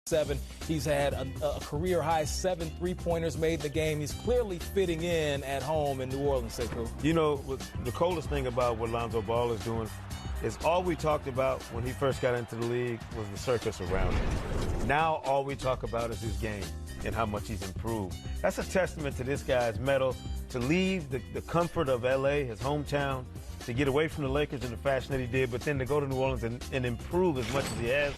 7. He's had a career-high 7 3-pointers made in the game. He's clearly fitting in at home in New Orleans, Sekou. You know, the coolest thing about what Lonzo Ball is doing is all we talked about when he first got into the league was the circus around him. Now all we talk about is his game and how much he's improved. That's a testament to this guy's mettle to leave the comfort of L.A., his hometown, to get away from the Lakers in the fashion that he did, but then to go to New Orleans and improve as much as he has.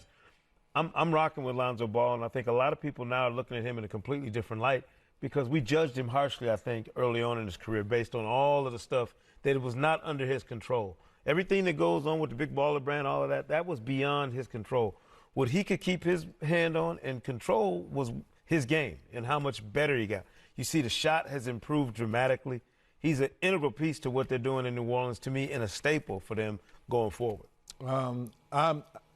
I'm rocking with Lonzo Ball, and I think a lot of people now are looking at him in a completely different light because we judged him harshly, I think, early on in his career based on all of the stuff that it was not under his control. Everything that goes on with the big baller brand, all of that was beyond his control. What he could keep his hand on and control was his game and how much better he got. You see the shot has improved dramatically. He's an integral piece to what they're doing in New Orleans, to me, and a staple for them going forward.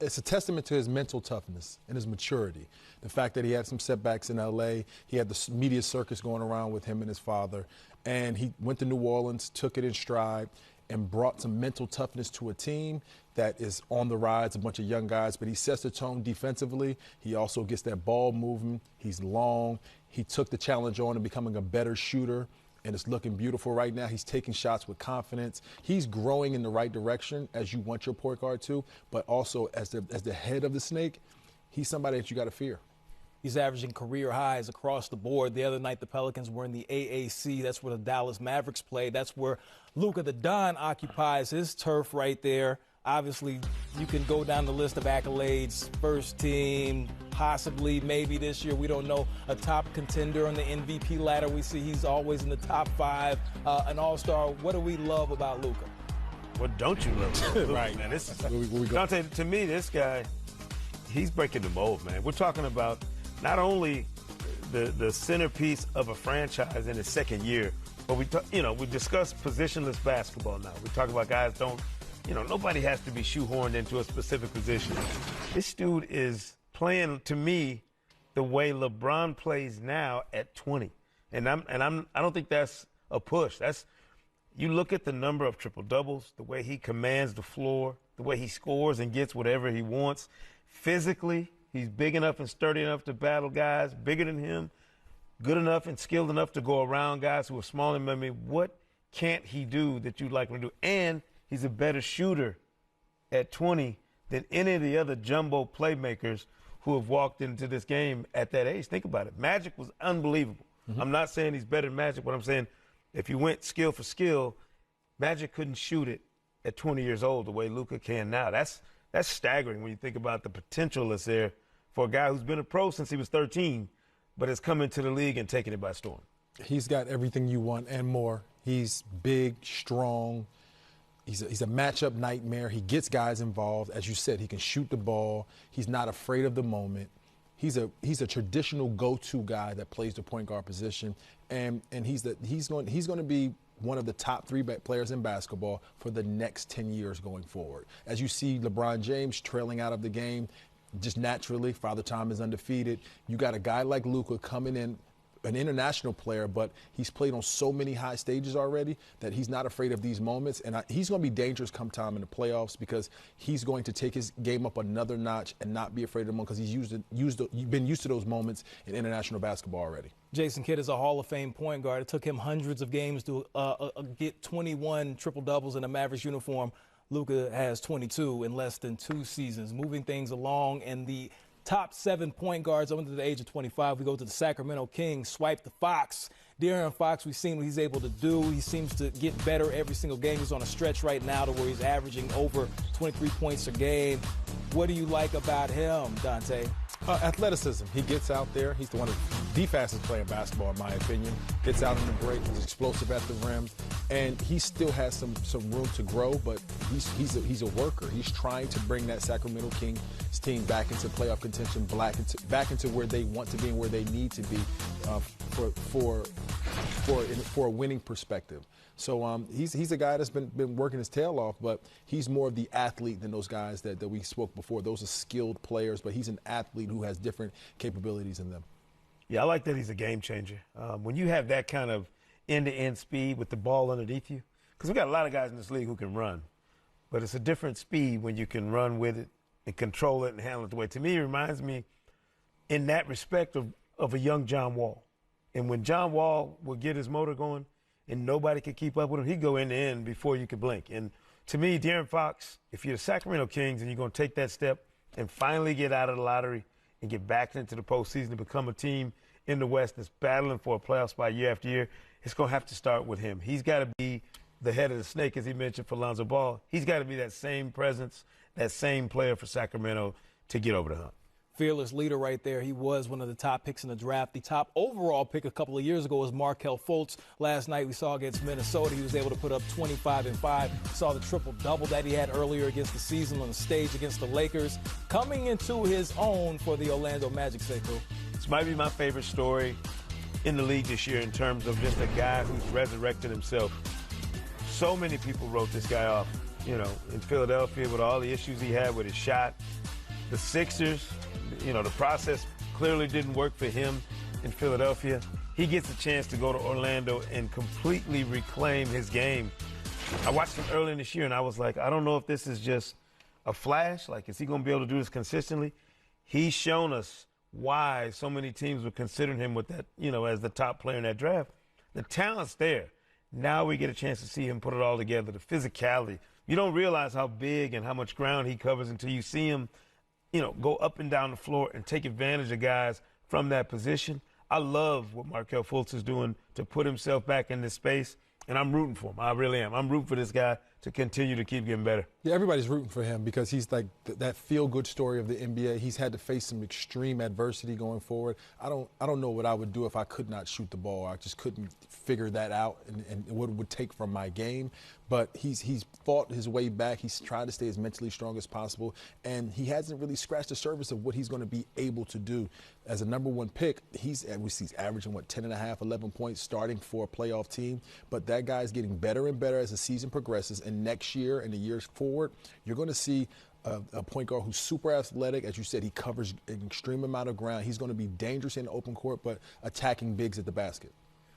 It's a testament to his mental toughness and his maturity. The fact that he had some setbacks in L.A., he had the media circus going around with him and his father, and he went to New Orleans, took it in stride, and brought some mental toughness to a team that is on the rise, a bunch of young guys, but he sets the tone defensively. He also gets that ball moving. He's long. He took the challenge on and becoming a better shooter, and it's looking beautiful right now. He's taking shots with confidence. He's growing in the right direction, as you want your point guard to, but also as the head of the snake, he's somebody that you got to fear. He's averaging career highs across the board. The other night, the Pelicans were in the AAC. That's where the Dallas Mavericks play. That's where Luka the Don occupies his turf right there. Obviously, you can go down the list of accolades, first team, possibly, maybe this year, we don't know, a top contender on the MVP ladder. We see he's always in the top 5, an all-star. What do we love about Luka? What don't you love about Luka? Right. Man, this is, Dante, to me, this guy, he's breaking the mold, man. We're talking about not only the centerpiece of a franchise in his second year, but we discuss positionless basketball now. We talk about guys nobody has to be shoehorned into a specific position. This dude is playing, to me, the way LeBron plays now at 20. And I don't think that's a push. You look at the number of triple doubles, the way he commands the floor, the way he scores and gets whatever he wants. Physically, he's big enough and sturdy enough to battle guys bigger than him, good enough and skilled enough to go around guys who are smaller than him. I mean, what can't he do that you'd like him to do? And he's a better shooter at 20 than any of the other jumbo playmakers who have walked into this game at that age. Think about it. Magic was unbelievable. Mm-hmm. I'm not saying he's better than Magic, but I'm saying if you went skill for skill, Magic couldn't shoot it at 20 years old the way Luka can now. That's staggering when you think about the potential that's there for a guy who's been a pro since he was 13, but has come into the league and taken it by storm. He's got everything you want and more. He's big, strong. He's a matchup nightmare. He gets guys involved. As you said, he can shoot the ball. He's not afraid of the moment. He's a traditional go-to guy that plays the point guard position, and he's going to be one of the top 3 players in basketball for the next 10 years going forward. As you see LeBron James trailing out of the game, just naturally, Father Time is undefeated. You got a guy like Luka coming in, an international player, but he's played on so many high stages already that he's not afraid of these moments. And he's going to be dangerous come time in the playoffs because he's going to take his game up another notch and not be afraid of them because he's been used to those moments in international basketball already. Jason Kidd is a Hall of Fame point guard. It took him hundreds of games to get 21 triple-doubles in a Mavericks uniform. Luka has 22 in less than 2 seasons, moving things along. And the top 7 point guards under the age of 25. We go to the Sacramento Kings, swipe the Fox. De'Aaron Fox, we've seen what he's able to do. He seems to get better every single game. He's on a stretch right now to where he's averaging over 23 points a game. What do you like about him, Dante? Athleticism. He gets out there. He's the fastest player in basketball, in my opinion. Gets out in the break. He's explosive at the rim. And he still has some room to grow, but he's a worker. He's trying to bring that Sacramento Kings team back into playoff contention, back into where they want to be and where they need to be for a winning perspective. So he's a guy that's been working his tail off, but he's more of the athlete than those guys that we spoke before. Those are skilled players, but he's an athlete who has different capabilities in them. Yeah, I like that he's a game changer. When you have that kind of end-to-end speed with the ball underneath you, because we got a lot of guys in this league who can run, but it's a different speed when you can run with it and control it and handle it the way. To me, it reminds me in that respect of a young John Wall. And when John Wall would get his motor going and nobody could keep up with him, he'd go end to end before you could blink. And to me, De'Aaron Fox, if you're the Sacramento Kings and you're going to take that step and finally get out of the lottery and get back into the postseason and become a team in the West that's battling for a playoff spot year after year, it's going to have to start with him. He's got to be the head of the snake, as he mentioned, for Lonzo Ball. He's got to be that same presence, that same player for Sacramento to get over the hump. Fearless leader right there. He was one of the top picks in the draft. The top overall pick a couple of years ago was Markelle Fultz. Last night we saw against Minnesota, he was able to put up 25 and 5. Saw the triple-double that he had earlier against the season on the stage against the Lakers. Coming into his own for the Orlando Magic, Sekou. This might be my favorite story in the league this year in terms of just a guy who's resurrected himself. So many people wrote this guy off, you know, in Philadelphia with all the issues he had with his shot. The Sixers, you know, the process clearly didn't work for him in Philadelphia. He gets a chance to go to Orlando and completely reclaim his game. I watched him early in this year, and I was like, I don't know if this is just a flash. Like, is he going to be able to do this consistently? He's shown us why so many teams were considering him with that, you know, as the top player in that draft. The talent's there. Now we get a chance to see him put it all together, the physicality. You don't realize how big and how much ground he covers until you see him, you know, go up and down the floor and take advantage of guys from that position. I love what Markelle Fultz is doing to put himself back in this space, and I'm rooting for him. I really am. I'm rooting for this guy to continue to keep getting better. Yeah, everybody's rooting for him because he's like that feel-good story of the NBA. He's had to face some extreme adversity going forward. I don't know what I would do if I could not shoot the ball. I just couldn't figure that out and what it would take from my game. But he's fought his way back. He's tried to stay as mentally strong as possible, and he hasn't really scratched the surface of what he's going to be able to do. As a number one pick, he's averaging, 10.5, 11 points starting for a playoff team. But that guy's getting better and better as the season progresses. And next year and the years forward, you're going to see a point guard who's super athletic. As you said, he covers an extreme amount of ground. He's going to be dangerous in the open court, but attacking bigs at the basket.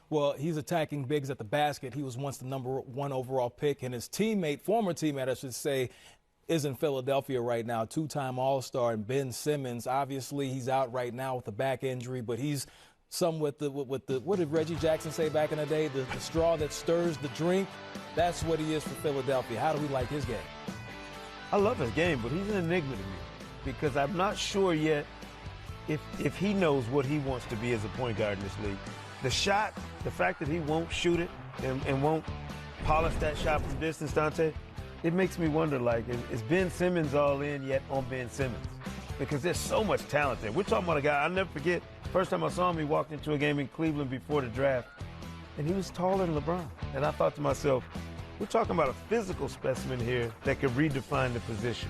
Well, he's attacking bigs at the basket. He was once the number one overall pick, and his teammate, former teammate, I should say, is in Philadelphia right now, two-time All-Star, and Ben Simmons. Obviously, he's out right now with a back injury, but he's some with the what did Reggie Jackson say back in the day? The straw that stirs the drink. That's what he is for Philadelphia. How do we like his game? I love his game, but he's an enigma to me because I'm not sure yet if he knows what he wants to be as a point guard in this league. The shot, the fact that he won't shoot it and won't polish that shot from distance, Dante, it makes me wonder, like, is Ben Simmons all in yet on Ben Simmons? Because there's so much talent there. We're talking about a guy, I'll never forget, first time I saw him, he walked into a game in Cleveland before the draft, and he was taller than LeBron. And I thought to myself, we're talking about a physical specimen here that could redefine the position.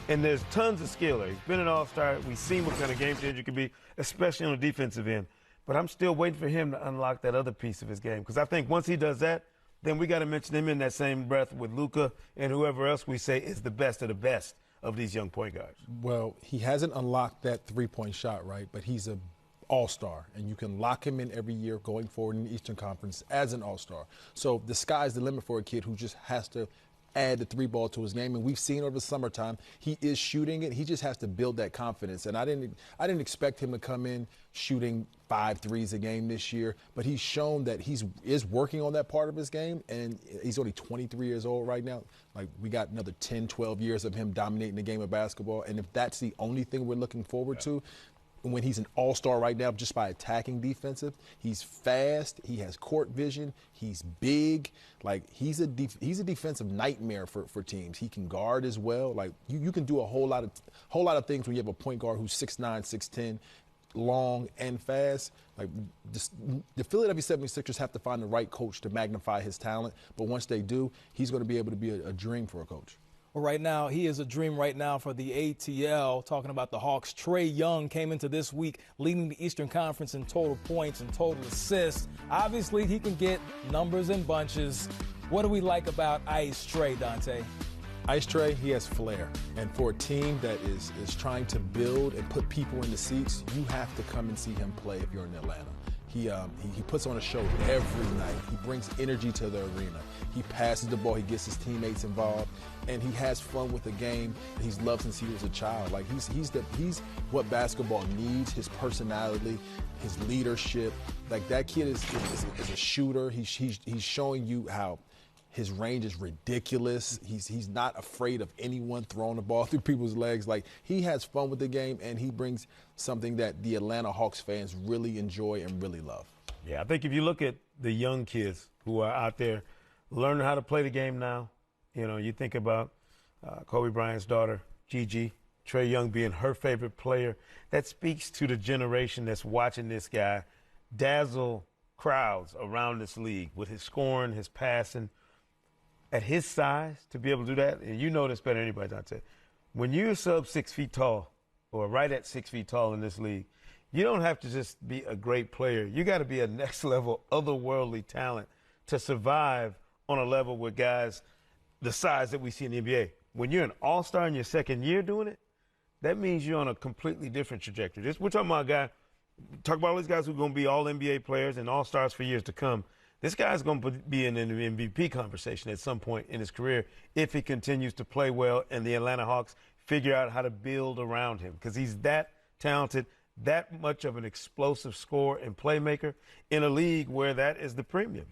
And there's tons of skill there. He's been an all-star. We've seen what kind of game changer he can be, especially on the defensive end. But I'm still waiting for him to unlock that other piece of his game. Because I think once he does that, then we got to mention him in that same breath with Luka and whoever else we say is the best of the best of these young point guards. Well, he hasn't unlocked that three-point shot, right? But he's an all-star, and you can lock him in every year going forward in the Eastern Conference as an all-star. So the sky's the limit for a kid who just has to add the three ball to his game, and we've seen over the summertime he is shooting it. He just has to build that confidence, and I didn't expect him to come in shooting 5 threes a game this year, but he's shown that he is working on that part of his game, and he's only 23 years old right now. Like, we got another 10, 12 years of him dominating the game of basketball, and if that's the only thing we're looking forward to, when he's an all-star right now just by attacking defensive, he's fast, he has court vision, he's big. Like, he's a defensive nightmare for teams. He can guard as well. Like, you can do a whole lot of things when you have a point guard who's 6'9", 6'10", long and fast. Like, the Philadelphia 76ers have to find the right coach to magnify his talent, but once they do, he's going to be able to be a dream for a coach. Well, right now, he is a dream right now for the ATL. Talking about the Hawks, Trae Young came into this week leading the Eastern Conference in total points and total assists. Obviously, he can get numbers in bunches. What do we like about Ice Trae, Dante? Ice Trae, he has flair. And for a team that is trying to build and put people in the seats, you have to come and see him play if you're in Atlanta. He puts on a show every night. He brings energy to the arena. He passes the ball. He gets his teammates involved, and he has fun with the game. He's loved since he was a child. Like he's what basketball needs. His personality, his leadership. Like that kid is a shooter. He's showing you how his range is ridiculous. He's not afraid of anyone throwing the ball through people's legs. Like he has fun with the game, and he brings something that the Atlanta Hawks fans really enjoy and really love. Yeah, I think if you look at the young kids who are out there learning how to play the game now, you think about Kobe Bryant's daughter, Gigi, Trae Young being her favorite player. That speaks to the generation that's watching this guy dazzle crowds around this league with his scoring, his passing. At his size, to be able to do that, and you know this better than anybody, Dante, when you're sub 6 feet tall or right at 6 feet tall in this league, you don't have to just be a great player. You got to be a next level, otherworldly talent to survive on a level with guys the size that we see in the NBA. When you're an all-star in your second year doing it, that means you're on a completely different trajectory. We're talking about a guy, talk about all these guys who are going to be all NBA players and all-stars for years to come. This guy's going to be in an MVP conversation at some point in his career if he continues to play well and the Atlanta Hawks figure out how to build around him, because he's that talented, that much of an explosive scorer and playmaker in a league where that is the premium.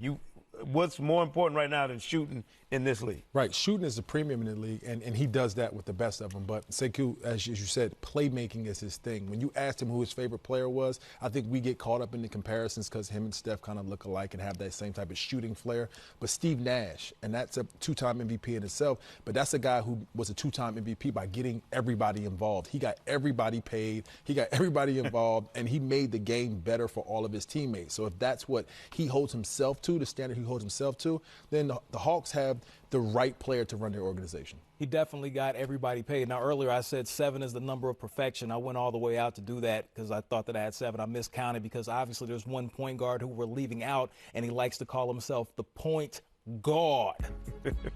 What's more important right now than shooting in this league? Right, shooting is the premium in the league, and he does that with the best of them. But Sekou, as you said, playmaking is his thing. When you asked him who his favorite player was, I think we get caught up in the comparisons because him and Steph kind of look alike and have that same type of shooting flair. But Steve Nash, and that's a two-time MVP in itself, but that's a guy who was a two-time MVP by getting everybody involved. He got everybody paid, he got everybody involved, and he made the game better for all of his teammates. So if that's what he holds himself to, the standard he holds himself to, then the Hawks have the right player to run their organization. He definitely got everybody paid. Now, earlier I said 7 is the number of perfection. I went all the way out to do that because I thought that I had 7. I miscounted because obviously there's one point guard who we're leaving out, and he likes to call himself the point guard.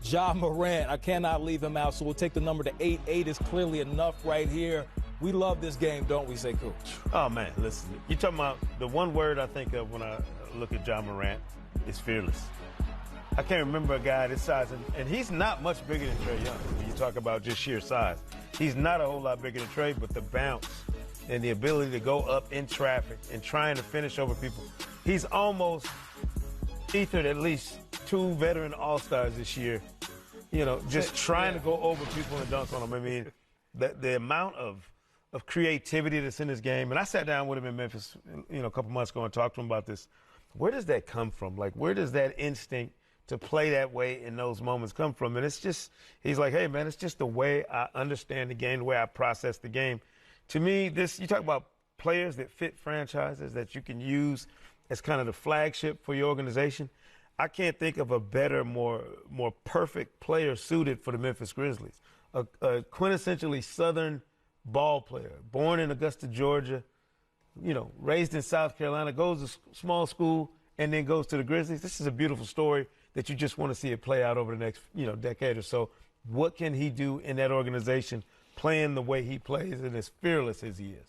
Ja Morant, I cannot leave him out, so we'll take the number to 8. 8 is clearly enough right here. We love this game, don't we, Sekou? Oh, man, listen. You're talking about the one word I think of when I look at Ja Morant is fearless. I can't remember a guy this size, and he's not much bigger than Trae Young when you talk about just sheer size. He's not a whole lot bigger than Trae, but the bounce and the ability to go up in traffic and trying to finish over people. He's almost ethered at least 2 veteran all-stars this year, just trying to go over people and dunk on them. I mean, the amount of creativity that's in this game, and I sat down with him in Memphis, a couple months ago and talked to him about this. Where does that come from? Like, where does that instinct to play that way in those moments come from? And it's just, he's like, hey, man, it's just the way I understand the game, the way I process the game. To me, you talk about players that fit franchises that you can use as kind of the flagship for your organization. I can't think of a better, more perfect player suited for the Memphis Grizzlies. A quintessentially Southern ball player, born in Augusta, Georgia, raised in South Carolina, goes to small school, and then goes to the Grizzlies. This is a beautiful story that you just want to see it play out over the next, decade or so. What can he do in that organization, playing the way he plays and as fearless as he is?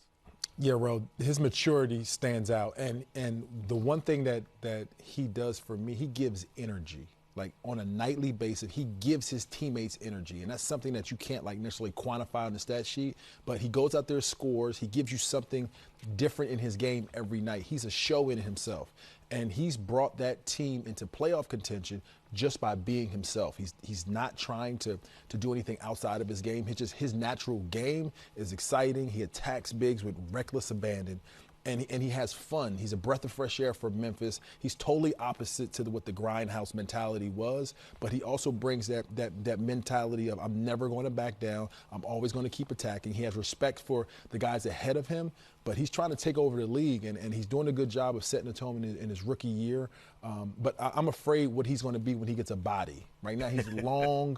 Yeah, Ro, his maturity stands out. And the one thing that he does for me, he gives energy. Like on a nightly basis, he gives his teammates energy. And that's something that you can't necessarily quantify on the stat sheet. But he goes out there, scores. He gives you something different in his game every night. He's a show in himself. And he's brought that team into playoff contention just by being himself. He's not trying to do anything outside of his game. His natural game is exciting. He attacks bigs with reckless abandon. And he has fun. He's a breath of fresh air for Memphis. He's totally opposite to what the grindhouse mentality was, but he also brings that mentality of I'm never going to back down. I'm always going to keep attacking. He has respect for the guys ahead of him, but he's trying to take over the league, and he's doing a good job of setting the tone in his rookie year. But I'm afraid what he's going to be when he gets a body. Right now he's long.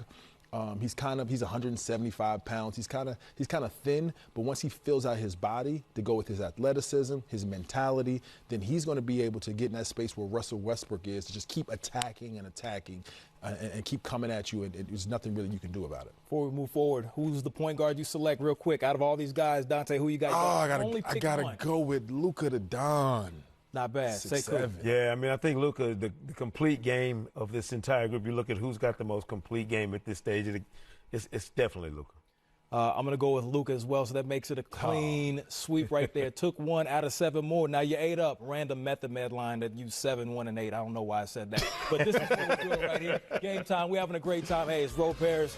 He's 175 pounds. He's kind of thin, but once he fills out his body to go with his athleticism, his mentality, then he's going to be able to get in that space where Russell Westbrook is, to just keep attacking and keep coming at you, and there's nothing really you can do about it. Before we move forward, who's the point guard you select real quick? Out of all these guys, Dante, who you got? I gotta go with Luka the Don. Not bad. Say 6'7". Yeah, I mean, I think Luka, the complete game of this entire group, you look at who's got the most complete game at this stage, it's definitely Luka. I'm going to go with Luka as well, so that makes it a clean sweep right there. Took 1 out of 7 more. Now you're 8 up. Random method line that you 7, 1, and 8. I don't know why I said that. But this is what we're doing right here. Game time. We're having a great time. Hey, it's Roe Paris.